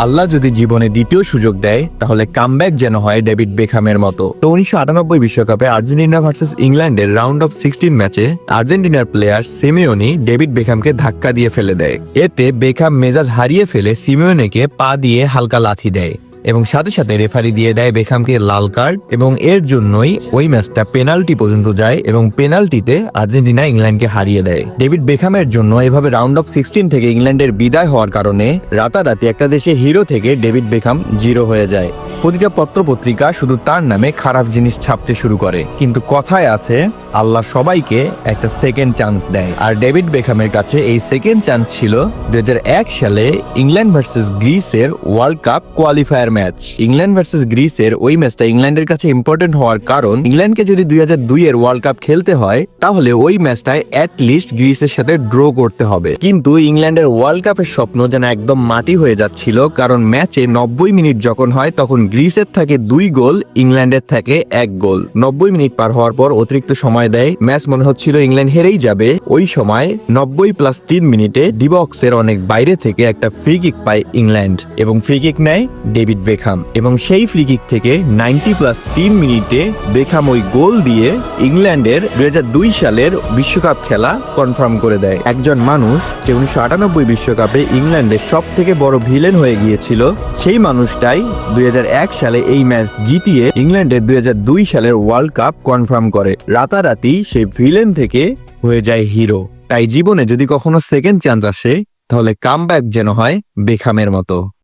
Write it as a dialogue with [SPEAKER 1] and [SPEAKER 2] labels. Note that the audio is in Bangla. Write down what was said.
[SPEAKER 1] আল্লাহ যদি জীবনে দ্বিতীয় সুযোগ দেয় তাহলে কামব্যাক যেন হয় ডেভিড বেকহামের মতো। তো 1998 বিশ্বকাপে আর্জেন্টিনা ভার্সেস ইংল্যান্ডের রাউন্ড অফ 16 ম্যাচে আর্জেন্টিনার প্লেয়ার সিমেওনি ডেভিড বেকহামকে ধাক্কা দিয়ে ফেলে দেয়। এতে বেকহাম মেজাজ হারিয়ে ফেলে সিমেওনিকে পা দিয়ে হালকা লাথি দেয় এবং সাথে সাথে রেফারি দিয়ে দেয় বেকহামকে লাল কার্ড এবং এর জন্যই ওই ম্যাচটা পেনাল্টি পর্যন্ত যায় এবং পেনাল্টিতে আর্জেন্টিনা ইংল্যান্ডকে হারিয়ে দেয়। ডেভিড বেকহামের জন্য এভাবে রাউন্ড অফ 16 থেকে ইংল্যান্ডের বিদায় হওয়ার কারণে রাতারাতি একটা দেশে হিরো থেকে ডেভিড বেকহাম জিরো হয়ে যায়। প্রতিটা পত্রপত্রিকা শুধু তার নামে খারাপ জিনিস ছাপতে শুরু করে, কিন্তু কথায় আছে আল্লাহ সবাইকে একটা সেকেন্ড চান্স দেয়। আর ডেভিড বেকহামের কাছে এই সেকেন্ড চান্স ছিল 2001 সালে ইংল্যান্ড ভার্সেস গ্রিসের world cup qualifier match. England versus গ্রিসের ওই ম্যাচটা ইংল্যান্ডের কাছে ইম্পর্টেন্ট হওয়ার কারণ ইংল্যান্ডকে যদি 2002 এর ওয়ার্ল্ড কাপ খেলতে হয় তাহলে ওই ম্যাচটায় অ্যাটলিস্ট গ্রিসের সাথে ড্র করতে হবে। কিন্তু ইংল্যান্ডের ওয়ার্ল্ড কাপের স্বপ্ন যেন একদম মাটি হয়ে যাচ্ছিল, কারণ ম্যাচে 90 মিনিট যখন হয় তখন গ্রিসের থাকে 2 গোল, ইংল্যান্ডের থাকে 1 গোল। 90 মিনিট পার হওয়ার পর অতিরিক্ত সময় দেয়, ম্যাচ মনে হচ্ছিল ইংল্যান্ড হেরেই যাবে। ওই সময় 90+3 মিনিটে ডিবক্সের অনেক বাইরে থেকে একটা ফ্রি কিক পায় ইংল্যান্ড এবং ফ্রি কিক নেয় ডেভিড বেকহাম এবং সেই ফ্রি কিক থেকে 90+3 মিনিটে বেকহাম ওই গোল দিয়ে ইংল্যান্ডের 2002 সালের বিশ্বকাপ খেলা কনফার্ম করে দেয়। একজন মানুষ যে 1998 বিশ্বকাপে ইংল্যান্ডের সব থেকে বড় ভিলেন হয়ে গিয়েছিল, সেই মানুষটাই 2001 সালে এই ম্যাচ জিতিয়ে ইংল্যান্ডের 2002 সালের ওয়ার্ল্ড কাপ কনফার্ম করে। রাতারাতি সেই ভিলেন থেকে হয়ে যায় হিরো। তাই জীবনে যদি কখনো সেকেন্ড চান্স আসে তাহলে কামব্যাক যেন হয় বেকহামের মতো।